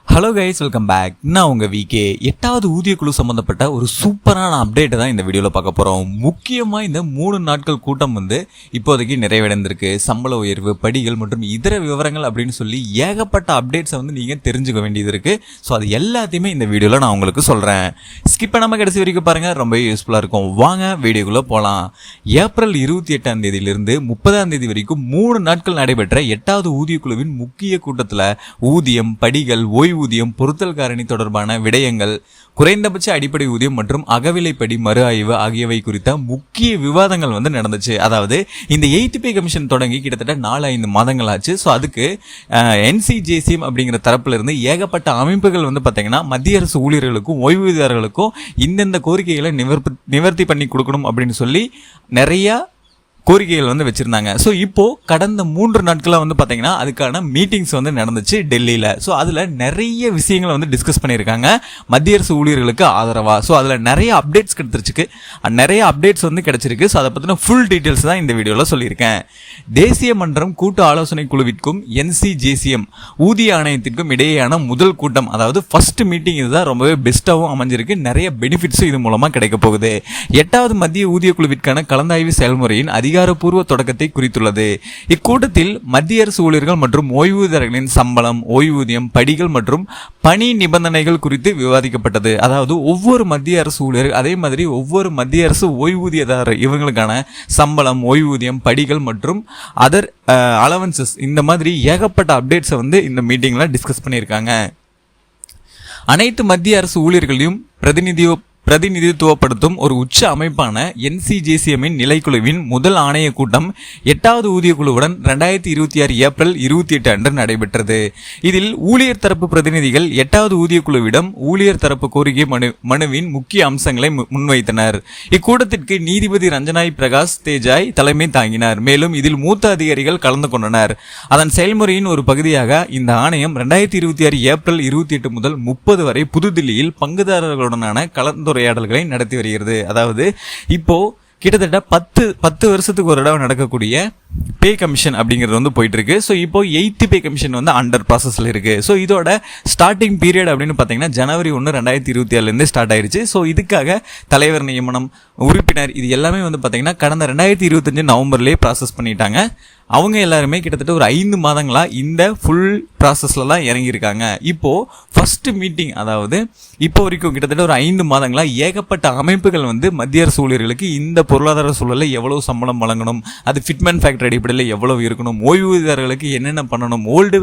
Hello guys, welcome back. நான் உங்கள் VK. 8வது ஊதிய குழு சம்மந்தப்பட்ட ஒரு சூப்பரான அப்டேட்டை தான் இந்த வீடியோவில் பார்க்க போகிறோம். முக்கியமாக இந்த 3 நாட்கள் கூட்டம் இப்போதைக்கு நிறைவடைந்திருக்கு. சம்பள உயர்வு, படிகள் மற்றும் இதர விவரங்கள் அப்படின்னு சொல்லி ஏகப்பட்ட அப்டேட்ஸை நீங்கள் தெரிஞ்சுக்க வேண்டியது இருக்குது. ஸோ அது எல்லாத்தையுமே இந்த வீடியோவில் நான் உங்களுக்கு சொல்கிறேன். ஸ்கிப் பண்ணாமல் கடைசி வரைக்கும் பாருங்கள், ரொம்ப யூஸ்ஃபுல்லாக இருக்கும். வாங்க வீடியோக்குள்ளே போகலாம். ஏப்ரல் 28ஆம் தேதியிலிருந்து 30ஆம் தேதி வரைக்கும் 3 நாட்கள் நடைபெற்ற 8வது ஊதிய குழுவின் முக்கிய கூட்டத்தில் ஊதியம், படிகள், ஓய்வூதியம், பொருத்தல் காரணி தொடர்பான விடயங்கள், குறைந்தபட்ச அடிப்படை ஊதியம் மற்றும் அகவிலைப்படி மறு ஆய்வு ஆகியவை குறித்த முக்கிய விவாதங்கள் நடந்துச்சு. அதாவது இந்த 8th பே கமிஷன் தொடங்கி கிட்டத்தட்ட 4-5 மாதங்கள் ஆச்சு. ஸோ அதுக்கு NCJCM அப்படிங்கிற தரப்புல இருந்து ஏகப்பட்ட அமைப்புகள் பார்த்தீங்கன்னா மத்திய அரசு ஊழியர்களுக்கும் ஓய்வூதியர்களுக்கும் இந்தந்த கோரிக்கைகளை நிவர்த்தி பண்ணி கொடுக்கணும் அப்படின்னு சொல்லி நிறைய கோரிக்கைகள் வச்சிருந்தாங்க. ஸோ இப்போ கடந்த 3 நாட்களாக பார்த்தீங்கன்னா அதுக்கான மீட்டிங்ஸ் நடந்துச்சு டெல்லியில். ஸோ அதில் நிறைய விஷயங்களை டிஸ்கஸ் பண்ணியிருக்காங்க மத்திய அரசு ஊழியர்களுக்கு ஆதரவாக. ஸோ அதில் நிறைய அப்டேட்ஸ் கிடைச்சிருக்கு. ஸோ அதை பற்றின ஃபுல் டீட்டெயில்ஸ் தான் இந்த வீடியோவில் சொல்லியிருக்கேன். தேசிய மன்றம் கூட்டு ஆலோசனை குழுவிற்கும் NCJCM ஊதிய ஆணையத்திற்கும் இடையேயான முதல் கூட்டம், அதாவது ஃபர்ஸ்ட் மீட்டிங் இதுதான் ரொம்பவே பெஸ்ட்டாகவும் அமைஞ்சிருக்கு. நிறைய பெனிஃபிட்ஸும் இது மூலமாக கிடைக்க போகுது. 8வது மத்திய ஊதிய குழுவிற்கான கலந்தாய்வு செயல்முறையின் அதிகாரப்பூர்வ தொடக்கத்தை குறித்துள்ளது. இக்கூட்டத்தில் மத்திய அரசு ஊழியர்கள் மற்றும் ஓய்வூதியர்களின் சம்பளம், ஓய்வூதியம், படிகள் மற்றும் பணி நிபந்தனைகள் குறித்து விவாதிக்கப்பட்டது. அதாவது ஒவ்வொரு மத்திய அரசு ஊழியர், அதே மாதிரி ஒவ்வொரு மத்திய அரசு ஓய்வூதியதாரர் இவங்களுக்கான சம்பளம், ஓய்வூதியம், படிகள் மற்றும் அதர் அலவன்சஸ், இந்த மாதிரி ஏகப்பட்ட அப்டேட்ஸை இந்த மீட்டிங்ல டிஸ்கஸ் பண்ணியிருக்காங்க. அனைத்து மத்திய அரசு ஊழியர்களையும் பிரதிநிதித்துவப்படுத்தும் ஒரு உச்ச அமைப்பான NCJCM-இன் நிலைக்குழுவின் முதல் ஆணைய கூட்டம் 8வது ஊதிய குழுவுடன் 2026 ஏப்ரல் 28 அன்று நடைபெற்றது. இதில் ஊழியர் தரப்பு பிரதிநிதிகள் 8வது ஊதிய குழுவிடம் ஊழியர் தரப்பு கோரிக்கை மனுவின் முக்கிய அம்சங்களை முன்வைத்தனர். இக்கூட்டத்திற்கு நீதிபதி ரஞ்சனாய் பிரகாஷ் தேஜாய் தலைமை தாங்கினார். மேலும் இதில் மூத்த அதிகாரிகள் கலந்து கொண்டனர். அதன் செயல்முறையின் ஒரு பகுதியாக இந்த ஆணையம் 2026 ஏப்ரல் 28 முதல் 30 வரை புதுதில்லியில் பங்குதாரர்களுடனான கலந்துரையாடல்களை நடத்தி வருகிறது. அதாவது இப்போ கிட்டத்தட்ட 10 வருஷத்துக்கு ஒரு தடவை நடக்கக்கூடிய பே கமிஷன் அப்படிங்கிறது போயிட்டு இருக்கு. ஸோ இப்போ 8th பே கமிஷன் அண்டர் ப்ராசஸ்ல இருக்கு. ஸோ இதோட ஸ்டார்டிங் பீரியட் அப்படின்னு பார்த்தீங்கன்னா ஜனவரி 1, 2027 ஸ்டார்ட் ஆயிருச்சு. ஸோ இதுக்காக தலைவர் நியமனம், உறுப்பினர், இது எல்லாமே பார்த்தீங்கன்னா கடந்த 2025 நவம்பர்லேயே ப்ராசஸ் பண்ணிட்டாங்க. அவங்க எல்லாருமே கிட்டத்தட்ட ஒரு 5 மாதங்களா இந்த ஃபுல் ப்ராசஸ்ல தான் இறங்கியிருக்காங்க. இப்போ ஃபர்ஸ்ட் மீட்டிங், அதாவது இப்போ வரைக்கும் கிட்டத்தட்ட ஒரு 5 மாதங்களா ஏகப்பட்ட அமைப்புகள் மத்திய அரசு ஊழியர்களுக்கு இந்த பொருளாதார சூழலில் எவ்வளவு சம்பளம் வழங்கணும், அது ஃபிட்மெண்ட் ஃபேக்டர் அடிப்படையில் எவ்வளவு இருக்கணும், ஓய்வூதியர்களுக்கு என்னென்ன பண்ணணும், ஓல்டு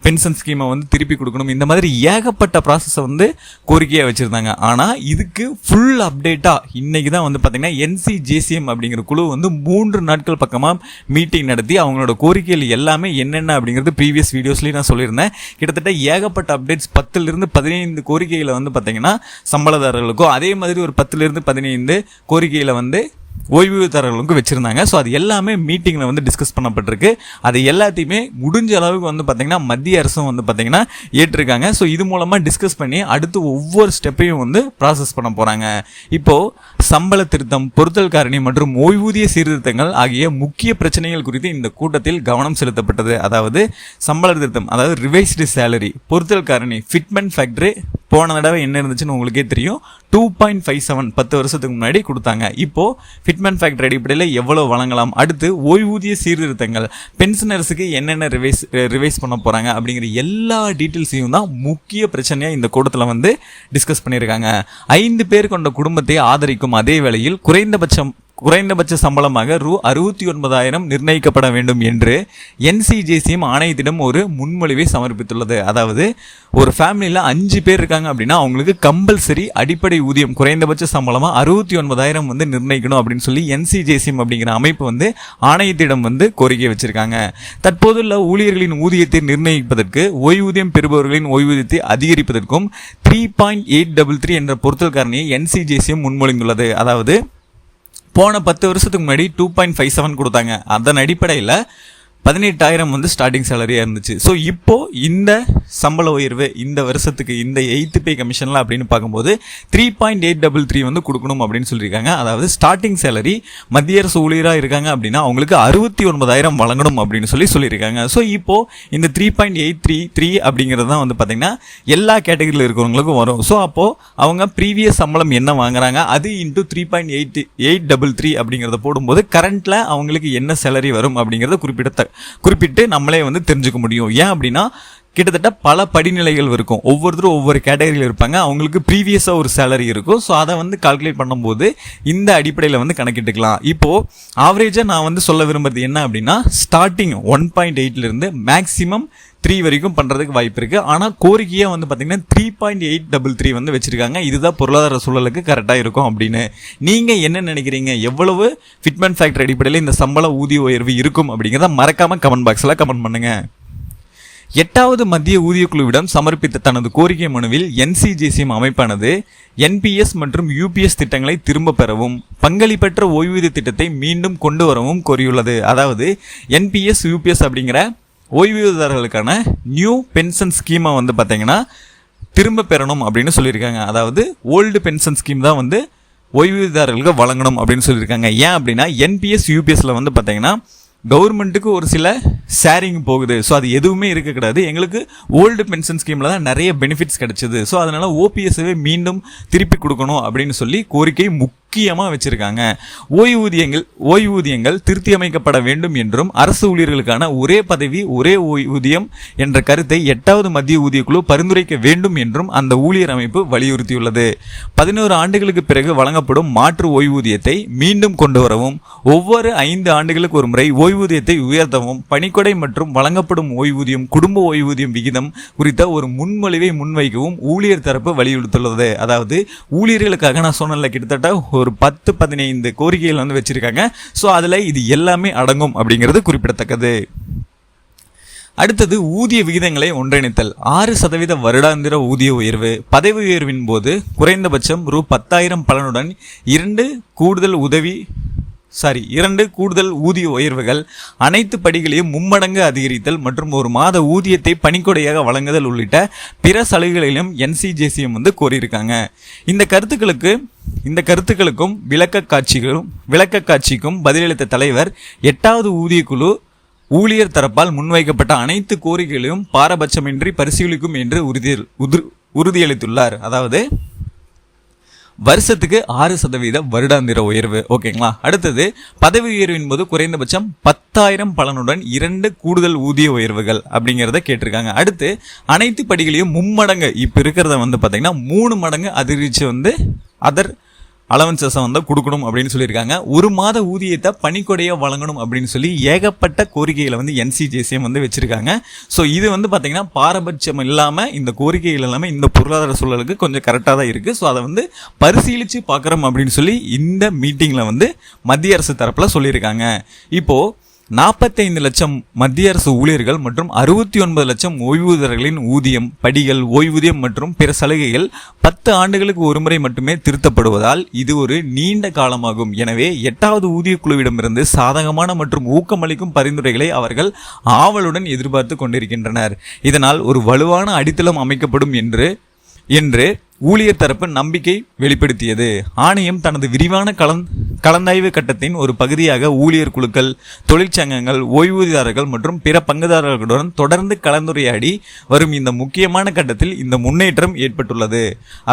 பென்ஷன் ஸ்கீமை திருப்பி கொடுக்கணும், இந்த மாதிரி ஏகப்பட்ட ப்ராசஸை கோரிக்கையாக வச்சிருந்தாங்க. ஆனால் இதுக்கு ஃபுல் அப்டேட்டா இன்னைக்கு தான் பார்த்தீங்கன்னா NCJCM அப்படிங்கிற குழு 3 நாட்கள் பக்கமாக மீட்டிங் நடத்தி அவங்களோட கோரிக்கைகள் எல்லாமே என்னென்ன அப்படிங்கிறது ப்ரீவியஸ் வீடியோஸ்லேயும் நான் சொல்லியிருந்தேன். கிட்டத்தட்ட ஏகப்பட்ட அப்டேட்ஸ் 10லிருந்து 15 கோரிக்கைகளை பார்த்தீங்கன்னா சம்பளதாரர்களுக்கும், அதே மாதிரி ஒரு 10லிருந்து 15 கோரிக்கைகளை ஓய்வூதியதாரர்களுக்கு வச்சிருந்தாங்க. ஸோ அது எல்லாமே மீட்டிங்கில் டிஸ்கஸ் பண்ணப்பட்டிருக்கு. அது எல்லாத்தையுமே முடிஞ்ச அளவுக்கு பார்த்தீங்கன்னா மத்திய அரசும் பார்த்தீங்கன்னா ஏற்றிருக்காங்க. ஸோ இது மூலமாக டிஸ்கஸ் பண்ணி அடுத்து ஒவ்வொரு ஸ்டெப்பையும் ப்ராசஸ் பண்ண போகிறாங்க. இப்போது சம்பள திருத்தம், பொருத்தல் காரணி மற்றும் ஓய்வூதிய சீர்திருத்தங்கள் ஆகிய முக்கிய பிரச்சனைகள் குறித்து இந்த கூட்டத்தில் கவனம் செலுத்தப்பட்டது. அதாவது சம்பள திருத்தம், அதாவது ரிவைஸ்டு சேலரி, பொருத்தல் காரணி, ஃபிட்மெண்ட் ஃபேக்டரி போன தடவை என்ன இருந்துச்சுன்னு உங்களுக்கே தெரியும், 2.57 10 வருஷத்துக்கு முன்னாடி கொடுத்தாங்க. இப்போ ஃபிட்மெண்ட் ஃபேக்டர் அடிப்படையில் எவ்வளவு வழங்கலாம், அடுத்து ஓய்வூதிய சீர்திருத்தங்கள், பென்ஷனர்ஸுக்கு என்னென்ன ரிவைஸ் பண்ண போறாங்க அப்படிங்கிற எல்லா டீட்டெயில்ஸையும் தான் முக்கிய பிரச்சனையா இந்த கூட்டத்தில் டிஸ்கஸ் பண்ணியிருக்காங்க. 5 பேர் கொண்ட குடும்பத்தை ஆதரிக்கும் அதே வேளையில் குறைந்தபட்ச சம்பளமாக $69,000 நிர்ணயிக்கப்பட வேண்டும் என்று NCJCM ஆணையத்திடம் ஒரு முன்மொழிவை சமர்ப்பித்துள்ளது. அதாவது ஒரு ஃபேமிலியில் 5 பேர் இருக்காங்க அப்படின்னா அவங்களுக்கு கம்பல்சரி அடிப்படை ஊதியம் குறைந்தபட்ச சம்பளமா $69,000 நிர்ணயிக்கணும் அப்படின்னு சொல்லி NCJCM அப்படிங்கிற அமைப்பு ஆணையத்திடம் கோரிக்கை வச்சிருக்காங்க. தற்போதுள்ள ஊழியர்களின் ஊதியத்தை நிர்ணயிப்பதற்கு, ஓய்வூதியம் பெறுபவர்களின் ஓய்வூதியத்தை அதிகரிப்பதற்கும் 3.833 என்ற பொருத்தல் காரணியை NCJCM முன்மொழிந்துள்ளது. அதாவது போன 10 வருஷத்துக்கு முன்னாடி 2.57 கொடுத்தாங்க. அதன் அடிப்படையில் 18,000 வந்து ஸ்டார்டிங் சேலரியாக இருந்துச்சு. ஸோ இப்போ இந்த சம்பள உயர்வு இந்த வருஷத்துக்கு இந்த 8th பே கமிஷனில் அப்படின்னு பார்க்கும்போது 3.833 வந்து கொடுக்கணும் அப்படின்னு சொல்லியிருக்காங்க. அதாவது ஸ்டார்டிங் சேலரி மத்திய அரசு ஊழியராக இருக்காங்க அப்படின்னா அவங்களுக்கு 69,000 வழங்கணும் அப்படின்னு சொல்லியிருக்காங்க. ஸோ இப்போ இந்த 3.833 அப்படிங்கிறது தான் வந்து பார்த்தீங்கன்னா எல்லா கேட்டகரியில் இருக்கிறவங்களுக்கும் வரும். ஸோ அப்போது அவங்க ப்ரீவியஸ் சம்பளம் என்ன வாங்குறாங்க அது இன்ட்டு 3.833 அப்படிங்கிறத போடும்போது கரண்ட்டில் அவங்களுக்கு என்ன சேலரி வரும் அப்படிங்கிறத குறிப்பிட்டு நம்மளே வந்து தெரிஞ்சுக்க முடியும். ஏன் அப்படின்னா கிட்டத்தட்ட பல படிநிலைகள் இருக்கும், ஒவ்வொருத்தரும் ஒவ்வொரு கேட்டகரியில் இருப்பாங்க, அவங்களுக்கு ப்ரீவியஸாக ஒரு சேலரி இருக்கும். ஸோ அதை வந்து கால்குலேட் பண்ணும்போது இந்த அடிப்படையில் வந்து கணக்கிட்டுக்கலாம். இப்போது ஆவரேஜாக நான் வந்து சொல்ல விரும்புறது என்ன அப்படின்னா ஸ்டார்டிங் 1.8 மேக்ஸிமம் 3 வரைக்கும் பண்ணுறதுக்கு வாய்ப்பு இருக்குது. ஆனால் கோரிக்கையாக வந்து பார்த்திங்கன்னா 3.833 வந்து வச்சுருக்காங்க. இதுதான் பொருளாதார சூழலுக்கு கரெக்டாக இருக்கும் அப்படின்னு நீங்கள் என்ன நினைக்கிறீங்க? எவ்வளவு ஃபிட்மெண்ட் ஃபேக்டர் அடிப்படையில் இந்த சம்பள ஊதிய உயர்வு இருக்கும் அப்படிங்கிறத மறக்காமல் கமெண்ட் பாக்ஸில் கமெண்ட் பண்ணுங்கள். 8வது மத்திய ஊதியக்குழுவிடம் சமர்ப்பித்த தனது கோரிக்கை மனுவில் NCGCM அமைப்பானது NPS மற்றும் UPS திட்டங்களை திரும்ப பெறவும் பங்களிப்பற்ற ஓய்வூதிய திட்டத்தை மீண்டும் கொண்டு வரவும் கோரியுள்ளது. அதாவது NPS UPS அப்படிங்கிற ஓய்வூதியதாரர்களுக்கான நியூ பென்ஷன் ஸ்கீமை வந்து பார்த்தீங்கன்னா திரும்ப பெறணும் அப்படின்னு சொல்லியிருக்காங்க. அதாவது ஓல்டு பென்ஷன் ஸ்கீம் தான் வந்து ஓய்வூதியதாரர்களுக்கு வழங்கணும் அப்படின்னு சொல்லியிருக்காங்க. ஏன் அப்படின்னா NPS UPSல வந்து பார்த்தீங்கன்னா கவர்மெண்ட்டுக்கு ஒரு சில ஷேரிங் போகுது. ஸோ அது எதுவுமே இருக்கக்கூடாது. எங்களுக்கு ஓல்டு பென்ஷன் ஸ்கீமில் தான் நிறைய பெனிஃபிட்ஸ் கிடைச்சிது. ஸோ அதனால் OPSவே மீண்டும் திருப்பி கொடுக்கணும் அப்படின்னு சொல்லி கோரிக்கை முக்கியமாக வச்சுருக்காங்க. ஓய்வூதியங்கள் திருத்தி அமைக்கப்பட வேண்டும் என்றும் அரசு ஊழியர்களுக்கான ஒரே பதவி ஒரே ஓய்வூதியம் என்ற கருத்தை 8வது மத்திய ஊதியக்குழு பரிந்துரைக்க வேண்டும் என்றும் அந்த ஊழியர் அமைப்பு வலியுறுத்தியுள்ளது. 11 ஆண்டுகளுக்கு பிறகு வழங்கப்படும் மாற்று ஓய்வூதியத்தை மீண்டும் கொண்டு வரவும் ஒவ்வொரு 5 ஆண்டுகளுக்கு ஒரு முறை ஓய்வூதியத்தை உயர்த்தவும் பணிக்கொடை மற்றும் வழங்கப்படும் ஓய்வூதியம் குடும்ப ஓய்வூதியம் விகிதம் குறித்த ஒரு முன்மொழிவை முன்வைக்கவும் ஊழியர் தரப்பு வலியுறுத்தியுள்ளது. அதாவது ஊழியர்களுக்காக நான் சொன்னல கிட்டத்தட்ட ஒரு 10-15 கோரிக்கைகள் வந்து வச்சிருக்காங்க. ஸோ அதில் இது எல்லாமே அடங்கும் அப்படிங்கிறது குறிப்பிடத்தக்கது. அடுத்தது ஊதிய விகிதங்களை ஒன்றிணைத்தல். 6% வருடாந்திர ஊதிய உயர்வு. பதவி உயர்வின் போது குறைந்தபட்சம் ரூ 10,000 பலனுடன் 2 கூடுதல் ஊதிய உயர்வுகள், அனைத்து படிகளையும் மும்மடங்கு அதிகரித்தல் மற்றும் ஒரு மாத ஊதியத்தை பணிக்கொடையாக வழங்குதல் உள்ளிட்ட பிற சலுகைகளிலும் NCGCM வந்து கோரியிருக்காங்க. இந்த கருத்துக்களுக்கும் விளக்கக்காட்சிக்கும் பதிலளித்த தலைவர் 8வது ஊதியக்குழு ஊழியர் தரப்பால் முன்வைக்கப்பட்ட அனைத்து கோரிக்கைகளையும் பாரபட்சமின்றி பரிசீலிக்கும் என்று உறுதியளித்துள்ளார். அதாவது வருஷத்துக்கு 6% வருடாந்திர உயர்வு. ஓகேங்களா. அடுத்தது பதவி உயர்வின் போது குறைந்தபட்சம் 10,000 பலனுடன் 2 கூடுதல் ஊதிய உயர்வுகள் அப்படிங்கிறத கேட்டிருக்காங்க. அடுத்து அனைத்து படிகளையும் மும்மடங்கு இப்போ இருக்கிறத வந்து பார்த்தீங்கன்னா 3 மடங்கு அதிகரித்து வந்து அதர் அலவன்சஸை வந்து கொடுக்கணும் அப்படின்னு சொல்லியிருக்காங்க. ஒரு மாத ஊதியத்தை பணிக்கொடையாக வழங்கணும் அப்படின்னு சொல்லி ஏகப்பட்ட கோரிக்கைகளை வந்து NCGCM வந்து வச்சுருக்காங்க. ஸோ இது வந்து பார்த்திங்கன்னா பாரபட்சம் இல்லாமல் இந்த கோரிக்கைகள் எல்லாமே இந்த பொருளாதார சூழலுக்கு கொஞ்சம் கரெக்டாக தான் இருக்குது. ஸோ அதை வந்து பரிசீலித்து பார்க்குறோம் அப்படின்னு சொல்லி இந்த மீட்டிங்கில் வந்து மத்திய அரசு தரப்பில் சொல்லியிருக்காங்க. இப்போது 45 லட்சம் மத்திய அரசு ஊழியர்கள் மற்றும் 69 லட்சம் ஓய்வூதியர்களின் ஊதியம், படிகள், ஓய்வூதியம் மற்றும் பிற சலுகைகள் 10 ஆண்டுகளுக்கு ஒருமுறை மட்டுமே திருத்தப்படுவதால் இது ஒரு நீண்ட காலமாகும். எனவே 8வது ஊதியக்குழுவிடமிருந்து சாதகமான மற்றும் ஊக்கமளிக்கும் பரிந்துரைகளை அவர்கள் ஆவலுடன் எதிர்பார்த்து கொண்டிருக்கின்றனர். இதனால் ஒரு வலுவான அடித்தளம் அமைக்கப்படும் என்று ஊழியர் தரப்பு நம்பிக்கை வெளிப்படுத்தியது. ஆணையம் தனது விரிவான கலந்தாய்வு கட்டத்தின் ஒரு பகுதியாக ஊழியர் குழுக்கள், தொழிற்சங்கங்கள், ஓய்வூதியதாரர்கள் மற்றும் பிற பங்குதாரர்களுடன் தொடர்ந்து கலந்துரையாடி வரும் இந்த முக்கியமான கட்டத்தில் இந்த முன்னேற்றம் ஏற்பட்டுள்ளது.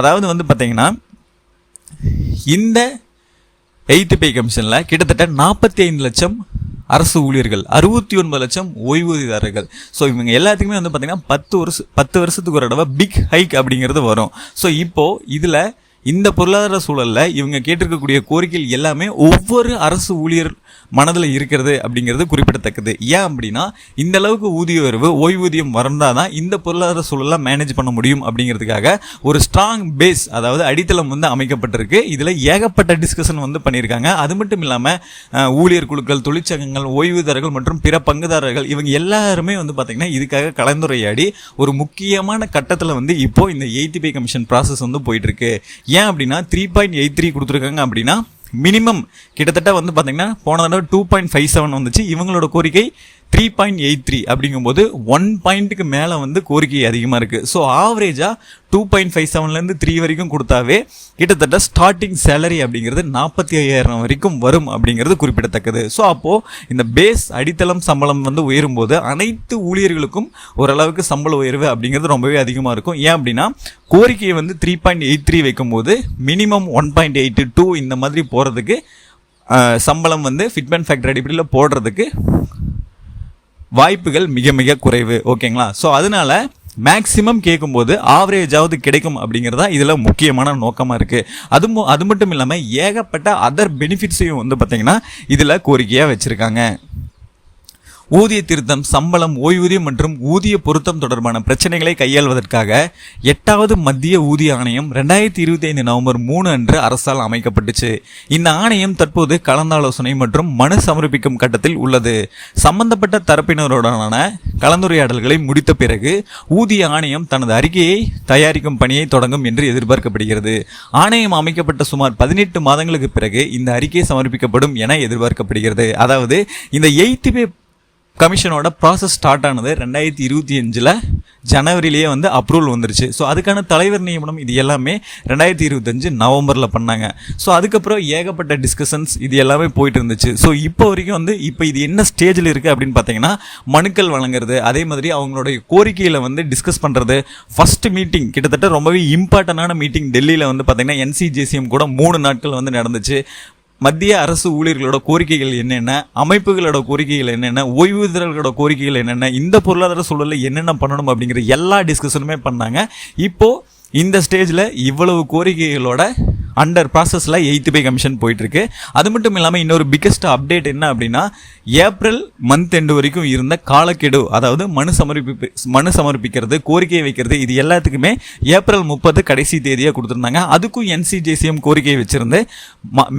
அதாவது வந்து பார்த்தீங்கன்னா இந்த 8th பே கமிஷனில் கிட்டத்தட்ட 45 லட்சம் அரசு ஊழியர்கள், 69 லட்சம் ஓய்வூதியதாரர்கள். ஸோ இவங்க எல்லாத்துக்குமே வந்து பார்த்தீங்கன்னா 10 வருஷத்துக்கு ஒரு தடவை பிக் ஹைக் அப்படிங்கிறது வரும். ஸோ இப்போது இதில் இந்த பொருளாதார சூழலில் இவங்க கேட்டிருக்கக்கூடிய கோரிக்கைகள் எல்லாமே ஒவ்வொரு அரசு ஊழியர் மனதில் இருக்கிறது அப்படிங்கிறது குறிப்பிடத்தக்கது. ஏன் அப்படின்னா இந்த அளவுக்கு ஊதிய உயர்வு, ஓய்வூதியம் வந்தால் தான் இந்த பொருளாதார சூழலை மேனேஜ் பண்ண முடியும் அப்படிங்கிறதுக்காக ஒரு ஸ்ட்ராங் பேஸ், அதாவது அடித்தளம் வந்து அமைக்கப்பட்டிருக்கு. இதில் ஏகப்பட்ட டிஸ்கஷன் வந்து பண்ணியிருக்காங்க. அது மட்டும் இல்லாமல் ஊழியர் குழுக்கள், தொழிற்சங்கங்கள், ஓய்வூதியர்கள் மற்றும் பிற பங்குதாரர்கள் இவங்க எல்லாருமே வந்து பார்த்திங்கன்னா இதுக்காக கலந்துரையாடி ஒரு முக்கியமான கட்டத்தில் வந்து இப்போது இந்த 8th பே கமிஷன் ப்ராசஸ் வந்து போயிட்டுருக்கு. ஏன் அப்படின்னா 3.83 கொடுத்துருக்காங்க அப்படின்னா மினிமம் கிட்டத்தட்ட வந்து பார்த்தீங்கன்னா போன தடவை 2.57 வந்துச்சு. இவங்களோட கோரிக்கை 3.83 அப்படிங்கும்போது 1 பாயிண்ட்டுக்கு மேலே வந்து கோரிக்கை அதிகமாக இருக்குது. ஸோ ஆவரேஜாக 2.57லேருந்து 3 வரைக்கும் கொடுத்தாவே கிட்டத்தட்ட ஸ்டார்டிங் சேலரி அப்படிங்கிறது 45,000 வரைக்கும் வரும் அப்படிங்கிறது குறிப்பிடத்தக்கது. ஸோ அப்போது இந்த பேஸ் அடித்தளம் சம்பளம் வந்து உயரும்போது அனைத்து ஊழியர்களுக்கும் ஓரளவுக்கு சம்பள உயர்வு அப்படிங்கிறது ரொம்பவே அதிகமாக இருக்கும். ஏன் அப்படின்னா கோரிக்கையை வந்து 3.83 வைக்கும்போது மினிமம் 1.82 இந்த மாதிரி போகிறதுக்கு சம்பளம் வந்து ஃபிட்மென்ட் ஃபேக்டர் அடிப்படையில் போடுறதுக்கு வாய்ப்புகள் மிக மிக குறைவு. ஓகேங்களா? ஸோ அதனால மேக்சிமம் கேட்கும்போது ஆவரேஜாவது கிடைக்கும் அப்படிங்கிறதா இதில் முக்கியமான நோக்கமாக இருக்குது. அது மட்டும் இல்லாமல் ஏகப்பட்ட அதர் பெனிஃபிட்ஸையும் வந்து பார்த்திங்கன்னா இதில் கோரிக்கையாக வச்சுருக்காங்க. ஊதிய திருத்தம், சம்பளம், ஓய்வூதியம் மற்றும் ஊதிய பொருத்தம் தொடர்பான பிரச்சனைகளை கையாள்வதற்காக 8வது மத்திய ஊதிய ஆணையம் 2025 நவம்பர் 3 அன்று அரசால் அமைக்கப்பட்டுச்சு. இந்த ஆணையம் தற்போது கலந்தாலோசனை மற்றும் மனு சமர்ப்பிக்கும் கட்டத்தில் உள்ளது. சம்பந்தப்பட்ட தரப்பினருடனான கலந்துரையாடல்களை முடித்த பிறகு ஊதிய ஆணையம் தனது அறிக்கையை தயாரிக்கும் பணியை தொடங்கும் என்று எதிர்பார்க்கப்படுகிறது. ஆணையம் அமைக்கப்பட்ட சுமார் 18 மாதங்களுக்கு பிறகு இந்த அறிக்கை சமர்ப்பிக்கப்படும் என எதிர்பார்க்கப்படுகிறது. அதாவது இந்த 8th பே கமிஷனோட ப்ராசஸ் ஸ்டார்ட் ஆனது 2025 ஜனவரியிலேயே வந்து அப்ரூவல் வந்துருச்சு. ஸோ அதுக்கான தலைவர் நியமனம் இது எல்லாமே 2025 நவம்பரில் பண்ணாங்க. ஸோ அதுக்கப்புறம் ஏகப்பட்ட டிஸ்கஷன்ஸ் இது எல்லாமே போயிட்டு இருந்துச்சு. ஸோ இப்போ வரைக்கும் வந்து இப்போ இது என்ன ஸ்டேஜில் இருக்குது அப்படின்னு பார்த்தீங்கன்னா மனுக்கள் வழங்குறது, அதே மாதிரி அவங்களுடைய கோரிக்கையில் வந்து டிஸ்கஸ் பண்ணுறது. ஃபர்ஸ்ட் மீட்டிங் கிட்டத்தட்ட ரொம்பவே இம்பார்ட்டண்டான மீட்டிங் டெல்லியில் வந்து பார்த்தீங்கன்னா NCJCM கூட 3 நாட்கள் வந்து நடந்துச்சு. மத்திய அரசு ஊழியர்களோட கோரிக்கைகள் என்னென்ன, அமைப்புகளோட கோரிக்கைகள் என்னென்ன, ஓய்வூதியர்களோட கோரிக்கைகள் என்னென்ன, இந்த பொருளாதார சூழலில் என்னென்ன பண்ணணும் அப்படிங்கிற எல்லா டிஸ்கஷனுமே பண்ணாங்க. இப்போது இந்த ஸ்டேஜில் இவ்வளவு கோரிக்கைகளோட அண்டர் ப்ராசஸில் 8th பே கமிஷன் போயிட்டுருக்கு. அது மட்டும் இல்லாமல் இன்னொரு பிக்கஸ்ட் அப்டேட் என்ன அப்படின்னா ஏப்ரல் மந்த் எண்டு வரைக்கும் இருந்த காலக்கெடு, அதாவது மனு சமர்ப்பிக்கிறது, கோரிக்கை வைக்கிறது, இது எல்லாத்துக்குமே ஏப்ரல் 30 கடைசி தேதியாக கொடுத்துருந்தாங்க. அதுக்கும் NCJCM கோரிக்கை வச்சிருந்து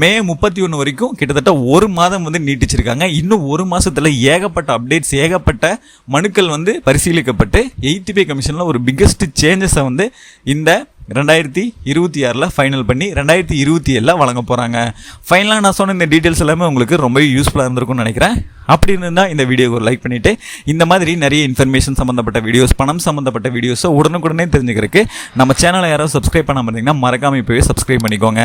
மே 31 வரைக்கும் கிட்டத்தட்ட 1 மாதம் வந்து நீட்டிச்சிருக்காங்க. இன்னும் 1 மாதத்தில் ஏகப்பட்ட அப்டேட்ஸ், ஏகப்பட்ட மனுக்கள் வந்து பரிசீலிக்கப்பட்டு 8th பே கமிஷனில் ஒரு பிக்கஸ்ட் சேஞ்சஸை வந்து இந்த 2026 ஃபைனல் பண்ணி 2027 வழங்க போகிறாங்க. ஃபைனலாக நான் சொன்ன இந்த டீட்டெயில்ஸ் எல்லாமே உங்களுக்கு ரொம்ப யூஸ்ஃபுல்லாக இருந்திருக்கும்னு நினைக்கிறேன். அப்படி இருந்தால் இந்த வீடியோக்கு ஒரு லைக் பண்ணிவிட்டு இந்த மாதிரி நிறைய இன்ஃபர்மேஷன் சம்மந்தப்பட்ட வீடியோஸ், பணம் சம்மந்தப்பட்ட வீடியோஸை உடனுக்குடனே தெரிஞ்சுக்கிறதுக்கு நம்ம சேனலை யாராவது சப்ஸ்கிரைப் பண்ணாமல் இருந்தீங்கன்னா மறக்காமல் இப்போவே சப்ஸ்கிரைப் பண்ணிக்கோங்க.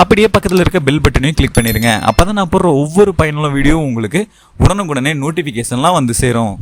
அப்படியே பக்கத்தில் இருக்க பெல் பட்டனையும் கிளிக் பண்ணிடுங்க. அப்போ தான் நான் போடுற ஒவ்வொரு பயனுள்ள வீடியோவும் உங்களுக்கு உடனுக்குடனே நோட்டிஃபிகேஷன்லாம் வந்து சேரும்.